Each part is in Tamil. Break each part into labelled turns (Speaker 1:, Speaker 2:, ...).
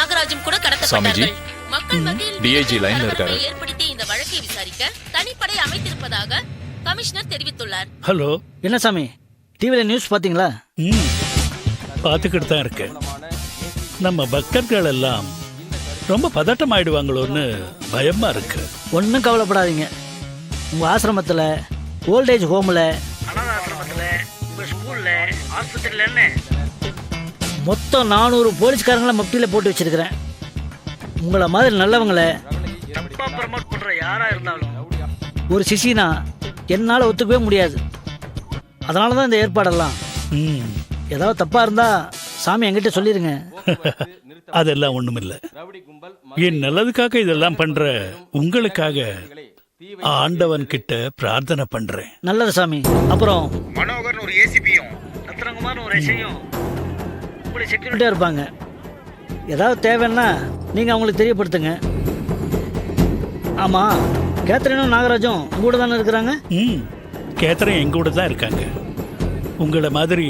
Speaker 1: நாகராஜும் கூட கடத்தப்பட்டார்கள். மக்கள் மத்தியில்
Speaker 2: டிஐஜி லைன்ல இருக்காரு.
Speaker 1: ஏற்படுத்திய இந்த வழக்கை விசாரிக்க தனிப்படை அமைத்திருப்பதாக கமிஷனர் தெரிவித்துள்ளார்.
Speaker 3: ஹலோ,
Speaker 4: என்ன சாமி, டிவில நியூஸ் பாத்தீங்களா?
Speaker 3: பார்த்துக்கிட்டு தான் இருக்கேன். நம்ம பக்தர்கள் எல்லாம் ரொம்ப பதட்டம் ஆயிடுவாங்களோன்னு பயமா இருக்கு.
Speaker 4: ஒன்றும் கவலைப்படாதீங்க. உங்க ஆசிரமத்தில், ஓல்டேஜ் ஹோமில், அனாதை ஆசிரமத்தில், உங்க ஸ்கூல்ல, ஆஸ்பத்திரியில மொத்தம் 400 போலீஸ்காரங்களை மப்டியில் போட்டு வச்சிருக்கிறேன். உங்களை மாதிரி நல்லவங்களை தப்பா ப்ரமோட் பண்ற யாரா இருந்தாலும் ஒரு சிசினா என்னால் ஒத்துக்கவே முடியாது. அதனால தான் இந்த ஏற்பாடெல்லாம். ஏதாவது தப்பா இருந்தா சாமி என்கிட்ட சொல்லிருங்க.
Speaker 3: அதெல்லாம் ஒண்ணுமில்ல. என் நல்லதுக்காக இதெல்லாம் பண்ற உங்களுக்காக ஆண்டவன் கிட்ட பிரார்த்தனை பண்றேன்.
Speaker 4: நல்லது சாமி. அப்புறம் மனோகர்னு ஒரு ஏசிபியும் ரத்னகுமார்னு ஒரு எஸ்ஐயும் உங்களுக்கு செக்யூரிட்டியா இருப்பாங்க. ஏதாவது தேவைன்னா நீங்க அவங்களுக்கு தெரியப்படுத்துங்க. ஆமா, கேத்ரினும் நாகராஜும் கூட தானே இருக்கிறாங்க?
Speaker 3: கேத்ரின் எங்க கூட தான் இருக்காங்க. உங்களை மாதிரி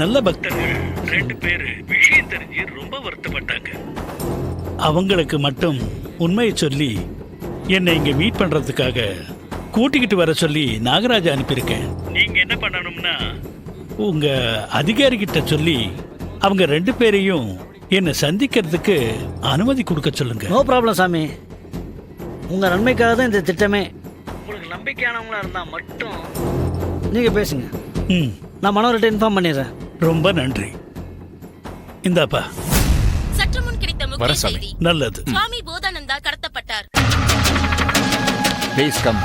Speaker 3: நல்ல பக்தர்கள் 2 பேர் விஷயம் தெரிஞ்சு ரொம்ப வருத்தப்பட்டாங்க. அவங்களுக்கு மட்டும் உண்மையை சொல்லி என்னை இங்க மீட் பண்றதுக்காக கூட்டிக்கிட்டு வர சொல்லி நாகராஜ அனுப்பியிருக்கேன். நீங்க என்ன பண்ணணும்னா உங்க அதிகாரிகிட்ட சொல்லி அவங்க 2 பேரையும் என்னை சந்திக்கிறதுக்கு அனுமதி கொடுக்க சொல்லுங்க.
Speaker 4: நோ ப்ராப்ளம் சாமி. உங்க நன்மைக்காக தான் இந்த திட்டமே. உங்களுக்கு நம்பிக்கையானவங்களா இருந்தா மட்டும் நீங்க பேசுங்க. நான் மனோகர்கிட்ட இன்ஃபார்ம் பண்ணிடுறேன்.
Speaker 3: ரொம்ப நன்றி. இந்தாப்பா.
Speaker 1: சற்று முன் கிடைத்த முக்கிய செய்தி.
Speaker 3: நல்லது.
Speaker 1: சுவாமி போதானந்தா கடத்தப்பட்டார்.
Speaker 2: Please come.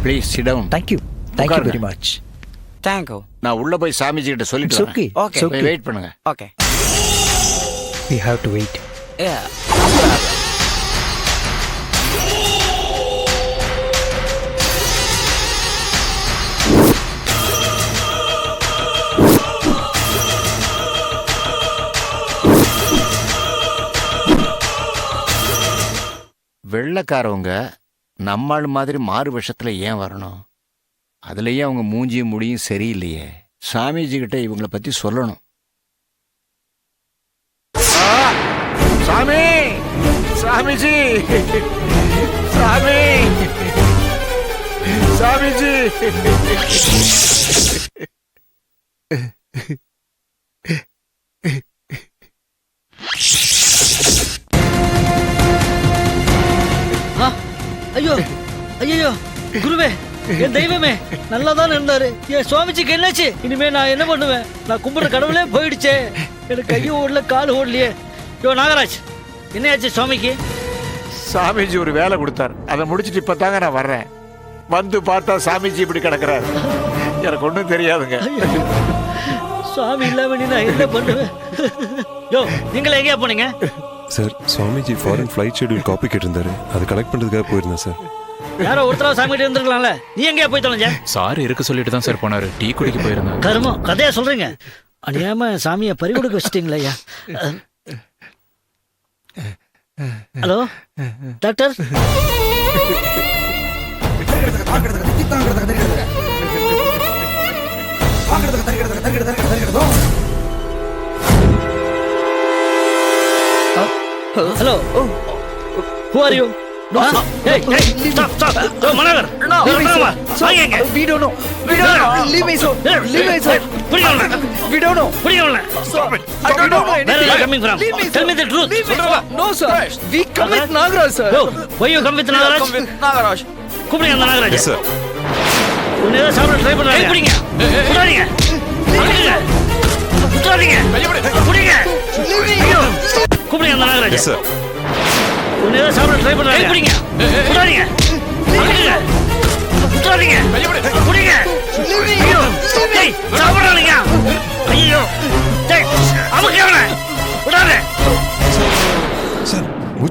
Speaker 2: Please sit down.
Speaker 5: Thank you. Thank you very much.
Speaker 6: Thank you.
Speaker 2: நான் உள்ள போய் சாமிஜி கிட்ட சொல்லிட்டு
Speaker 5: It's okay.
Speaker 6: Okay.
Speaker 5: It's okay.
Speaker 2: Wait பண்ணுங்க.
Speaker 6: Okay.
Speaker 5: We have to wait.
Speaker 6: Yeah.
Speaker 2: வெள்ளக்காரவங்க நம்மாள் மாதிரி மாறு விஷத்துல ஏன் வரணும்? அதுலயே அவங்க மூஞ்சியும் முடியும் சரியில்லையே. சாமிஜி கிட்ட இவங்களை பத்தி சொல்லணும். சாமி, சாமிஜி, சாமி, சாமிஜி.
Speaker 4: ஐயோ ஐயோ, குருவே, என் தெய்வமே, நல்லா தான் இருந்தாரு. என் சுவாமிஜிக்கு என்னாச்சு? இனிமே நான் என்ன பண்ணுவேன்? நான் கும்பிடுற கடவுளே போயிடுச்சே. எனக்கு கையும் ஓடல, கால் ஓடலையே. யோ நாகராஜ், என்னாச்சு சுவாமிக்கு?
Speaker 2: சாமிஜி ஒரு வேலை கொடுத்தார். அதை முடிச்சுட்டு இப்பதாங்க நான் வர்றேன். வந்து பார்த்தா சாமிஜி இப்படி கிடக்குறாரு. எனக்கு ஒன்றும் தெரியாதுங்க.
Speaker 4: சுவாமி இல்லாம நான் என்ன பண்ணுவேன்? யோ, நீங்களே எங்கேயா போனீங்க?
Speaker 7: Sir, Swamiji foreign flight schedule copy கேட்டிருந்தாரு. அதை கலெக்ட் பண்ணுறதுக்காக போயிருந்தேன் சார்.
Speaker 4: யாரோ ஒருத்தரா சாமிகிட்ட இருந்திருக்கலாம்ல. நீ எங்கேயா போய் தொலைஞ்ச?
Speaker 2: சார் இருக்க சொல்லிட்டு தான் சார் போனாரு. டீ குடிக்க போயிருந்தாங்க.
Speaker 4: கருமம், கதையா சொல்றீங்க. அநியாயமா சாமியை பறிகொடுக்க வச்சிட்டீங்களா ஐயா? Hello doctor. Hello, who are you? Hey, stop. Go, Managar. No, we don't know. Leave me, sir. Leave me, sir. We don't know. Stop it. I don't know anything. Where are you coming from? Tell me the truth.
Speaker 6: No, sir. We come with Nagaraj, sir.
Speaker 4: Go. Why you come with Nagaraj?
Speaker 6: Come with Nagaraj.
Speaker 4: கூப்பிடுங்க அந்த நாகராஜ்.
Speaker 7: Yes sir.
Speaker 4: உன்னை ஏதோ சாப்பிட ட்ரை பண்றாங்க. குடிங்க. குடிங்க. குடிங்க. கூப்பிடுங்க அந்த நாகராஜ்.
Speaker 7: Yes sir.
Speaker 4: உன்னை ஏதோ சாப்பிட ட்ரை பண்றாங்க. குடிங்க.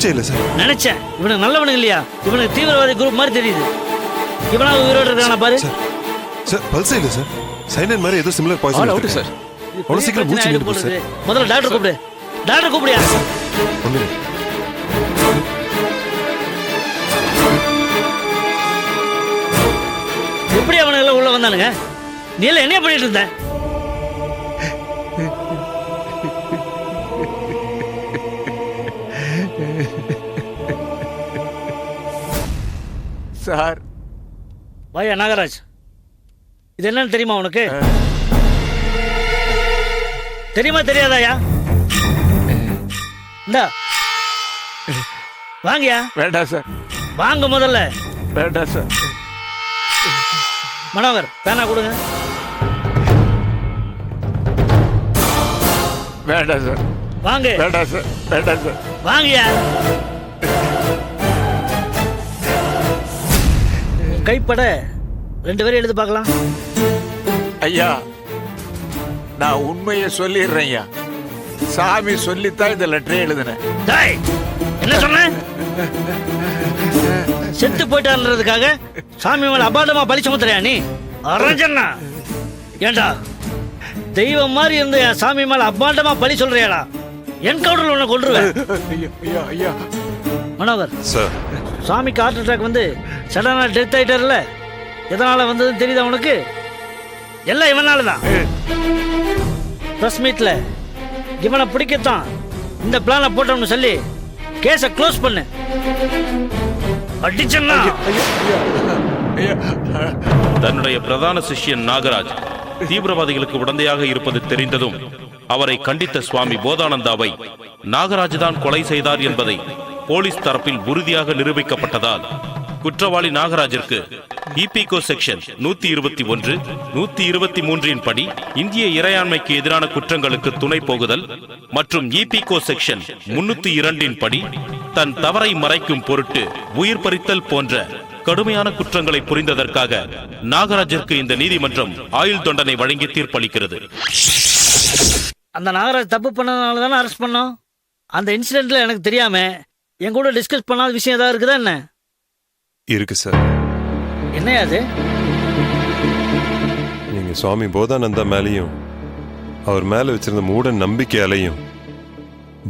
Speaker 7: பரிச்சை இல்லை சார்.
Speaker 4: நினைச்சேன் இவனுக்கு நல்லவனுங்க இல்லையா, இவனுக்கு தீவிரவாதி குரூப் மாதிரி தெரியுது. இவனா உயிரோடு இருக்கானா பாரு.
Speaker 7: சார் பல்சே இல்லை சார். சைனன் மாதிரி ஏதோ சிமிலர்
Speaker 6: ஆல்
Speaker 7: பாய்சன்
Speaker 6: அவுட்
Speaker 7: இருக்கு
Speaker 6: சார்.
Speaker 7: அவ்வளோ சீக்கிரம் மூச்சு நின்று போகுது சார்.
Speaker 4: முதல்ல டாக்டர் கூப்பிடு. டாக்டர் கூப்பிடியா?
Speaker 7: ஒண்ணு இல்லை.
Speaker 4: எப்படி அவனுங்க எல்லாம் உள்ள வந்தானுங்க? நீ எல்லாம் என்ன பண்ணிட்டு இருந்த?
Speaker 2: சார்
Speaker 4: வாயா நாகராஜ், இது என்னன்னு தெரியுமா உனக்கு? தெரியுமா தெரியாதாயா? இந்தா வாங்கயா.
Speaker 2: வேண்டாம் சார்,
Speaker 4: வாங்க முதல்ல.
Speaker 2: வேண்டாம் சார்.
Speaker 4: மனோகர் பேனா கொடுங்க.
Speaker 2: வேண்டாம் சார்,
Speaker 4: வாங்க.
Speaker 2: வேண்டாம் சார், வேண்டாம் சார்.
Speaker 4: வாங்கயா. உன் கைப்பட 2 பேரும் எழுதி பார்க்கலாம்.
Speaker 2: ஐயா, நான் உண்மையை சொல்லிடுறேன் ஐயா. சாமி சொல்லித்தான் இந்த லெட்டரே எழுதினேன்.
Speaker 4: டேய், என்ன சொன்ன? செத்து போயிட்டான்றதுக்காக சாமி மேல அபாண்டமா பழி சுமத்துறியா நீ? அரஞ்சண்ணா, ஏண்டா தெய்வம் மாதிரி இருந்த என் சாமி மேல அபாண்டமா பழி சொல்றியாடா? என்கவுண்டர்ல உன்னை கொன்றுவேன்.
Speaker 2: ஐயா, ஐயா, ஐயா.
Speaker 4: மனோகர்,
Speaker 7: சார்
Speaker 4: சாமிக்கு ஹார்ட் அட்டாக் வந்து சடனா டெத் ஆயிட்டார்ல, எதனால வந்ததுன்னு தெரியுதா உனக்கு? எல்லாம் இவனால தான். பிரஸ் மீட்ல இவனை பிடிக்கத்தான் இந்த பிளானை போட்டோம்னு சொல்லி கேஸை க்ளோஸ் பண்ணு. அடிச்சன்னா
Speaker 8: தன்னுடைய பிரதான சிஷ்யன் நாகராஜ் தீவிரவாதிகளுக்கு உடந்தையாக இருப்பது தெரிந்ததும் அவரை கண்டித்த சுவாமி போதானந்தாவை நாகராஜ் தான் கொலை செய்தார் என்பதை போலீஸ் தரப்பில் உறுதியாக நிரூபிக்கப்பட்டதால் குற்றவாளி நாகராஜிற்கு இபிகோ செக்ஷன் 121, 123 படி இந்திய இறையாண்மைக்கு எதிரான குற்றங்களுக்கு துணை போகுதல் மற்றும் இபிகோ செக்ஷன் 302 படி தன் தவறை மறைக்கும் பொருட்டு உயிர் பறித்தல் போன்ற கடுமையான குற்றங்களை புரிந்ததற்காக நாகராஜிற்கு இந்த நீதிமன்றம் ஆயுள் தண்டனை வழங்கி தீர்ப்பளிக்கிறது.
Speaker 4: அந்த நாகராஜ் தப்பு பண்ணதுனால தானே அரெஸ்ட் பண்ணோம். அந்த இன்சிடென்ட்ல எனக்கு தெரியாம என் கூட டிஸ்கஸ் பண்ணாத விஷயம் ஏதாவது இருக்குதா என்ன?
Speaker 7: இருக்கு சார்.
Speaker 4: என்னையா அது?
Speaker 7: நீங்க சுவாமி போதானந்தா மேலேயும் அவர் மேல வச்சிருந்த மூட நம்பிக்கையாலையும்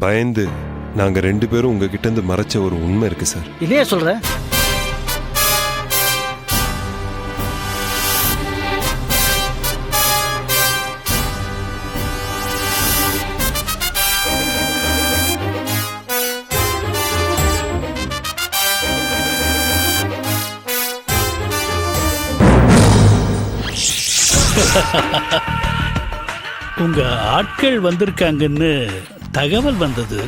Speaker 7: பயந்து நாங்க 2 பேரும் உங்ககிட்ட இருந்து மறைச்ச ஒரு உண்மை இருக்கு சார்.
Speaker 4: என்னையா சொல்ற?
Speaker 3: உங்க ஆட்கள் வந்திருக்காங்கன்னு தகவல் வந்தது.